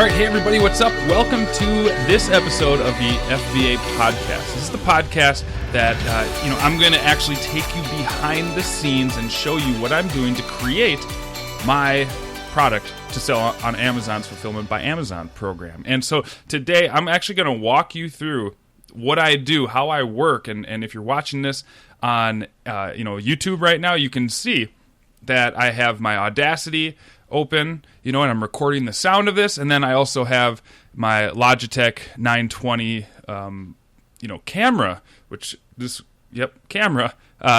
All right, hey everybody, what's up? Welcome to this episode of the FBA Podcast. This is the podcast that I'm going to actually take you behind the scenes and show you what I'm doing to create my product to sell on Amazon's Fulfillment by Amazon program. And so today I'm actually going to walk you through what I do, how I work, and if you're watching this on YouTube right now, you can see that I have my Audacity open, and I'm recording the sound of this, and then I also have my Logitech 920 camera, which camera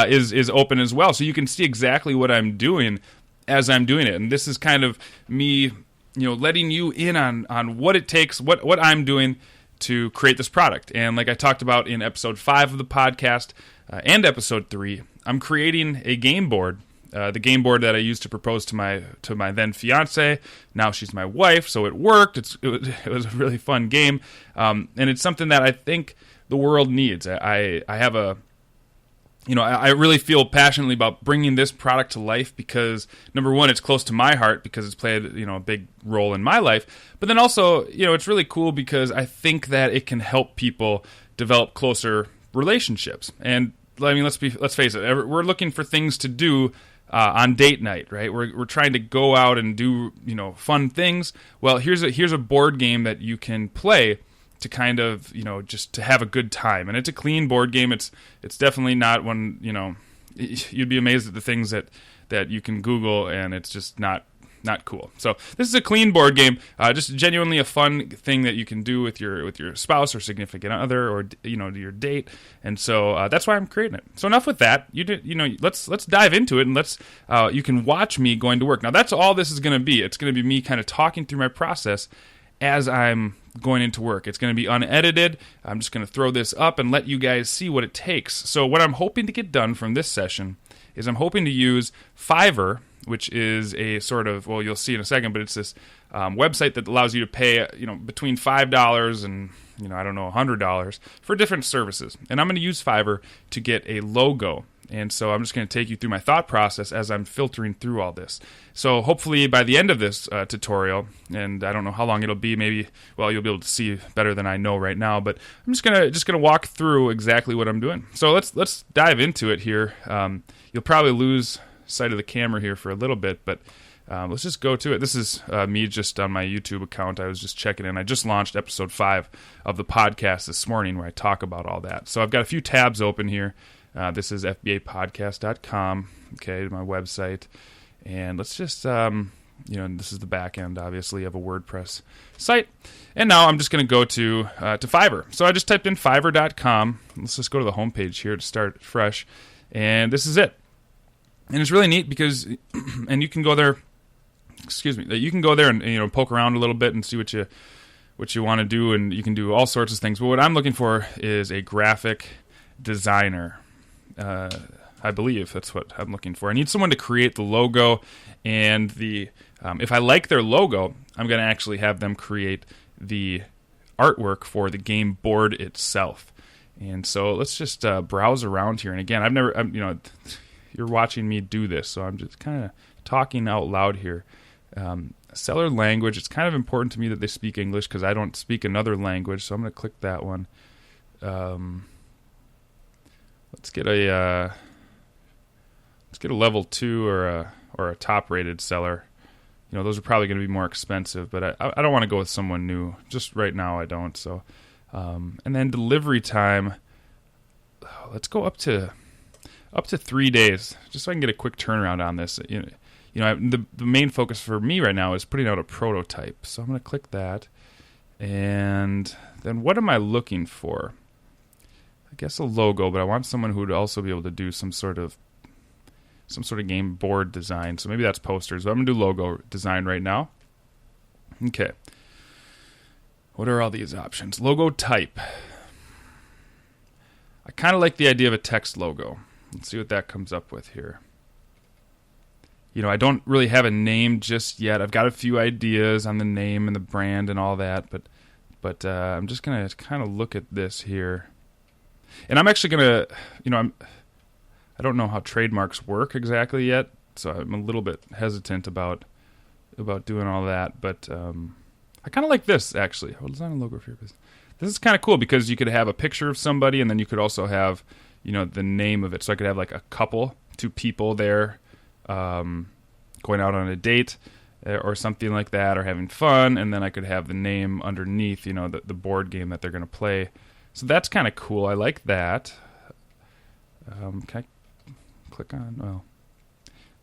is open as well, so you can see exactly what I'm doing as I'm doing it. And this is kind of me letting you in on what it takes, what I'm doing to create this product. And like I talked about in episode 5 of the podcast and episode 3, I'm creating a game board. The game board that I used to propose to my then fiance. Now she's my wife, so it worked. It was a really fun game, and it's something that I think the world needs. I have I really feel passionately about bringing this product to life because, number one, it's close to my heart because it's played a big role in my life. But then also, it's really cool because I think that it can help people develop closer relationships. And I mean, let's face it, we're looking for things to do on date night, right? We're trying to go out and do fun things. Well, here's a board game that you can play to kind of just to have a good time, and it's a clean board game. It's definitely not one you'd be amazed at the things that you can Google, and it's just not cool. So this is a clean board game, just genuinely a fun thing that you can do with your spouse or significant other or your date, and so that's why I'm creating it. So enough with that. Let's dive into it, and you can watch me going to work. Now that's all this is going to be. It's going to be me kind of talking through my process as I'm going into work. It's going to be unedited. I'm just going to throw this up and let you guys see what it takes. So what I'm hoping to get done from this session is I'm hoping to use Fiverr, which is a sort of, well, you'll see in a second, but it's this website that allows you to pay, between $5 and, $100 for different services. And I'm going to use Fiverr to get a logo. And so I'm just going to take you through my thought process as I'm filtering through all this. So hopefully by the end of this tutorial, and I don't know how long it'll be, maybe, well, you'll be able to see better than I know right now, but I'm just gonna walk through exactly what I'm doing. So let's dive into it here. You'll probably lose sight of the camera here for a little bit, but let's just go to it. This is me just on my YouTube account. I was just checking in. I just launched episode 5 of the podcast this morning where I talk about all that. So I've got a few tabs open here. This is FBApodcast.com, okay, my website. And let's just, this is the back end, obviously, of a WordPress site. And now I'm just going to go to Fiverr. So I just typed in Fiverr.com. Let's just go to the homepage here to start fresh. And this is it. And it's really neat because, and you can go there, you can go there and, poke around a little bit and see what you want to do, and you can do all sorts of things. But what I'm looking for is a graphic designer. I believe that's what I'm looking for. I need someone to create the logo, and if I like their logo, I'm going to actually have them create the artwork for the game board itself. And so let's just browse around here. And again, you're watching me do this, so I'm just kind of talking out loud here. Seller language, it's kind of important to me that they speak English because I don't speak another language, so I'm going to click that one. Let's get a level 2 or a top rated seller. Those are probably going to be more expensive, but I don't want to go with someone new. Just right now, I don't. So, and then delivery time. Let's go up to 3 days, just so I can get a quick turnaround on this. The main focus for me right now is putting out a prototype. So I'm going to click that, and then what am I looking for? I guess a logo, but I want someone who would also be able to do some sort of game board design. So maybe that's posters. But I'm going to do logo design right now. Okay. What are all these options? Logo type. I kind of like the idea of a text logo. Let's see what that comes up with here. I don't really have a name just yet. I've got a few ideas on the name and the brand and all that, but I'm just going to kind of look at this here. And I'm actually going to, I don't know how trademarks work exactly yet, so I'm a little bit hesitant about doing all that. But I kind of like this, actually. I'll design a logo for your business. This is kind of cool because you could have a picture of somebody, and then you could also have, the name of it. So I could have like a couple, two people there going out on a date or something like that, or having fun, and then I could have the name underneath, the board game that they're going to play. So that's kind of cool. I like that. Can I click on? Well,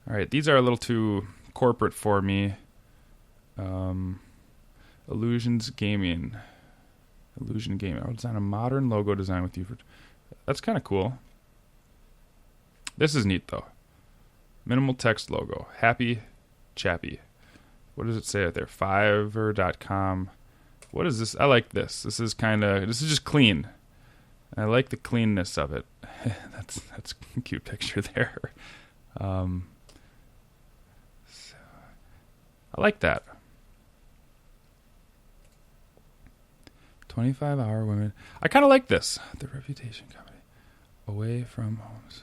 all right. These are a little too corporate for me. Illusion Gaming. I'll design a modern logo design with you. That's kind of cool. This is neat, though. Minimal text logo. Happy Chappy. What does it say out there? Fiverr.com. What is this? I like this. This is just clean. I like the cleanness of it. That's a cute picture there. So I like that. 25-hour women. I kind of like this. The Reputation Company. Away from homes.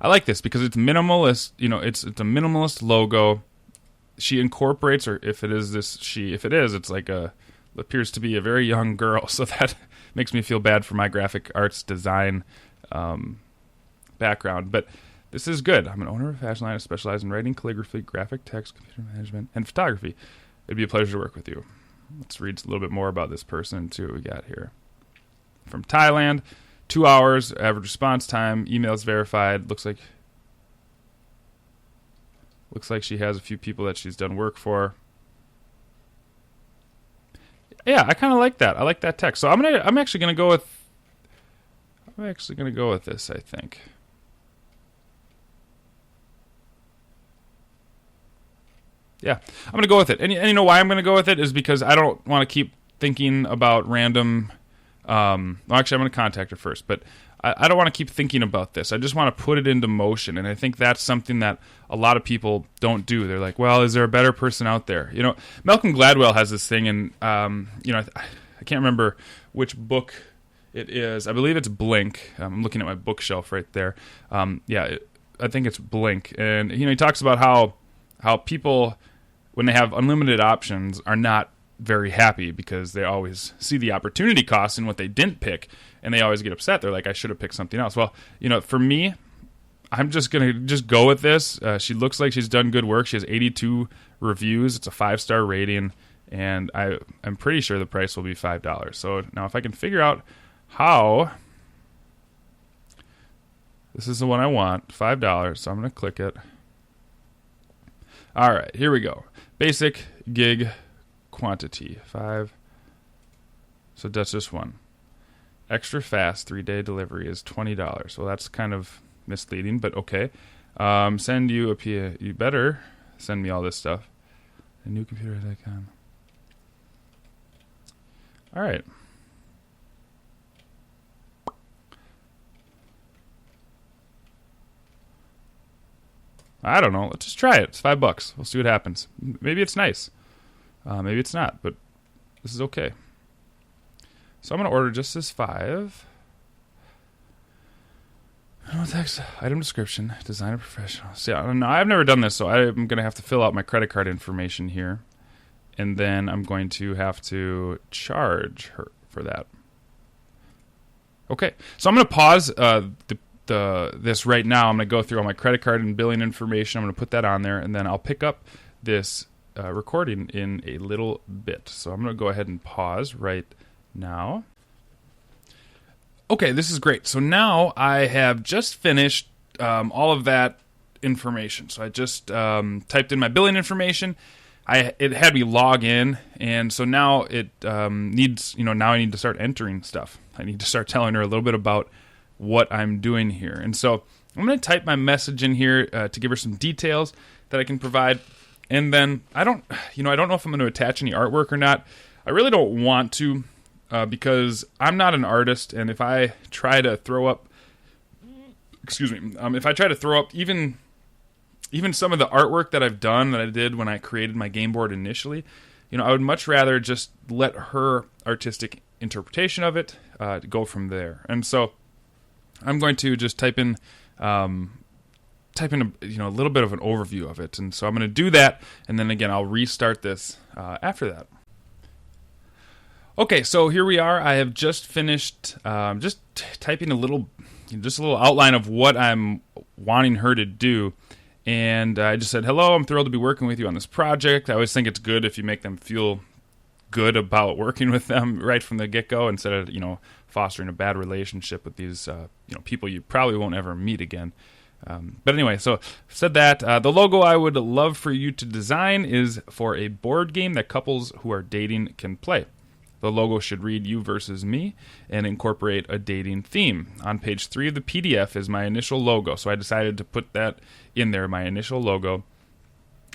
I like this because it's minimalist. It's a minimalist logo. She incorporates, or if it is, it's like appears to be a very young girl. So that makes me feel bad for my graphic arts design background. But this is good. I'm an owner of a fashion line. I specialize in writing, calligraphy, graphic text, computer management, and photography. It'd be a pleasure to work with you. Let's read a little bit more about this person and see what we got here. From Thailand, 2 hours, average response time, emails verified. Looks like she has a few people that she's done work for. Yeah, I kind of like that. I like that text. So I'm actually gonna go with this, I think. Yeah, I'm going to go with it. And you know why I'm going to go with it is because I don't want to keep thinking about random... actually, I'm going to contact her first, but I don't want to keep thinking about this. I just want to put it into motion, and I think that's something that a lot of people don't do. They're like, well, is there a better person out there? Malcolm Gladwell has this thing, and, I can't remember which book it is. I believe it's Blink. I'm looking at my bookshelf right there. I think it's Blink. And, he talks about how people... when they have unlimited options, are not very happy because they always see the opportunity cost in what they didn't pick, and they always get upset. They're like, I should have picked something else. Well, for me, I'm just going to go with this. She looks like she's done good work. She has 82 reviews. It's a 5-star rating, and I'm pretty sure the price will be $5. So now if I can figure out how... This is the one I want, $5, so I'm going to click it. All right, here we go. Basic gig quantity, 5. So that's just one. Extra fast 3-day delivery is $20. Well, that's kind of misleading, but okay. Send you you better send me all this stuff. A new computer.com. All right. I don't know. Let's just try it. It's $5. We'll see what happens. Maybe it's nice. Maybe it's not, but this is okay. So I'm going to order just this 5. Text, item description, designer professional. See, I've never done this, so I'm going to have to fill out my credit card information here. And then I'm going to have to charge her for that. Okay. So I'm going to pause this right now. I'm going to go through all my credit card and billing information. I'm going to put that on there, and then I'll pick up this recording in a little bit. So I'm going to go ahead and pause right now. Okay, this is great. So now I have just finished all of that information. So I just typed in my billing information. It had me log in, and so now it needs, now I need to start entering stuff. I need to start telling her a little bit about what I'm doing here. And so I'm going to type my message in here to give her some details that I can provide. And then I don't know if I'm going to attach any artwork or not. I really don't want to because I'm not an artist. And if I try to throw up, even some of the artwork that I've done that I did when I created my game board initially, I would much rather just let her artistic interpretation of it type in a little bit of an overview of it. And so I'm going to do that, and then again I'll restart this after that. Okay, so here we are. I have just finished typing a little outline of what I'm wanting her to do. And I just said, hello, I'm thrilled to be working with you on this project. I always think it's good if you make them feel good about working with them right from the get-go, instead of, fostering a bad relationship with these, people you probably won't ever meet again. But anyway, so said that. The logo I would love for you to design is for a board game that couples who are dating can play. The logo should read You versus Me and incorporate a dating theme. On page 3 of the PDF is my initial logo, so I decided to put that in there, my initial logo.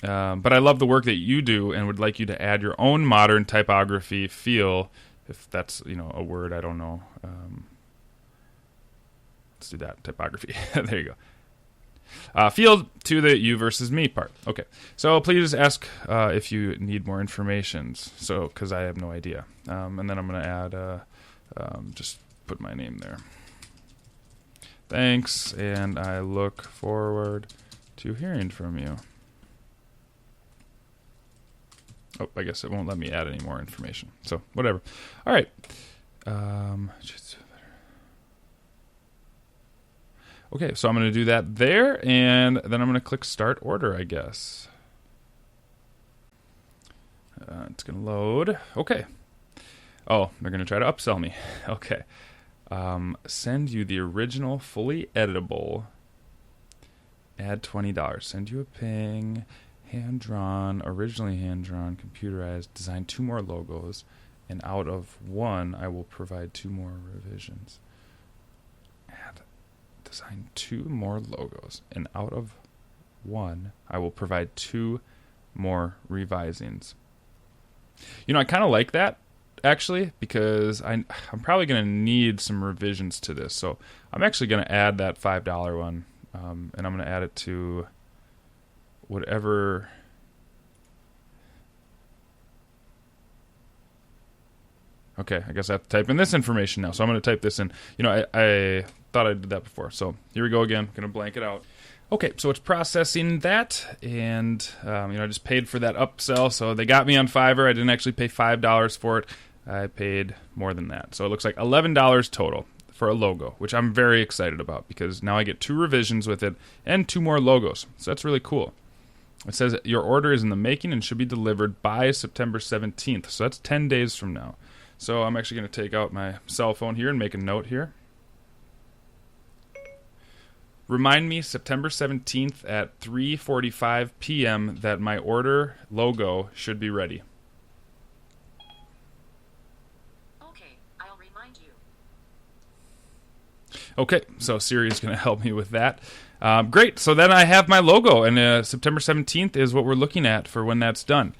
But I love the work that you do and would like you to add your own modern typography feel, if that's a word, I don't know. Let's do that, typography. There you go. Field to the You versus Me part. Okay, so please ask if you need more information. So, because I have no idea. And then I'm going to add, just put my name there. Thanks, and I look forward to hearing from you. Oh, I guess it won't let me add any more information. So, whatever. All right. Okay, so I'm going to do that there, and then I'm going to click Start Order, I guess. It's going to load. Okay. Oh, they're going to try to upsell me. Okay. Send you the original, fully editable. Add $20. Send you a ping. Hand-drawn, originally hand-drawn, computerized. Design 2 more logos. And out of 1, I will provide 2 more revisions. Design 2 more logos, and out of 1, I will provide 2 more revisings. I kind of like that, actually, because I'm probably going to need some revisions to this. So I'm actually going to add that $5 one, and I'm going to add it to whatever. Okay, I guess I have to type in this information now. So I'm going to type this in. I thought I did that before. So here we go again. Going to blank it out. Okay, so it's processing that, and I just paid for that upsell. So they got me on Fiverr. I didn't actually pay $5 for it. I paid more than that. So it looks like $11 total for a logo, which I'm very excited about because now I get 2 revisions with it and 2 more logos. So that's really cool. It says your order is in the making and should be delivered by September 17th. So that's 10 days from now. So I'm actually going to take out my cell phone here and make a note here. Remind me September 17th at 3:45 p.m. that my order logo should be ready. Okay, I'll remind you. Okay, so Siri is going to help me with that. Great, so then I have my logo, and September 17th is what we're looking at for when that's done.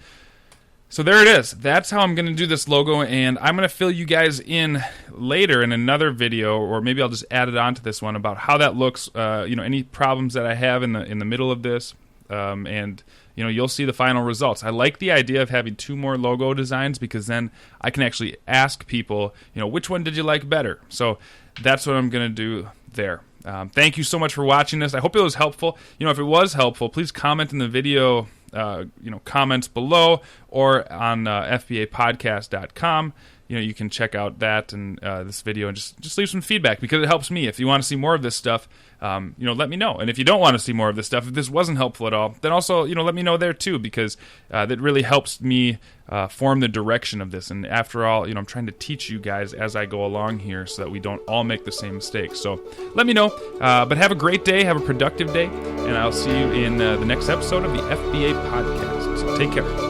So there it is. That's how I'm going to do this logo, and I'm going to fill you guys in later in another video, or maybe I'll just add it on to this one about how that looks. Any problems that I have in the middle of this, and you'll see the final results. I like the idea of having 2 more logo designs because then I can actually ask people, which one did you like better? So that's what I'm going to do there. Thank you so much for watching this. I hope it was helpful. If it was helpful, please comment in the video. Comments below or on FBApodcast.com. You can check out that and this video and just leave some feedback because it helps me. If you want to see more of this stuff, let me know. And if you don't want to see more of this stuff, if this wasn't helpful at all, then also, let me know there too because that really helps me form the direction of this. And after all, I'm trying to teach you guys as I go along here so that we don't all make the same mistakes. So let me know. But have a great day. Have a productive day. And I'll see you in the next episode of the FBA Podcast. So take care.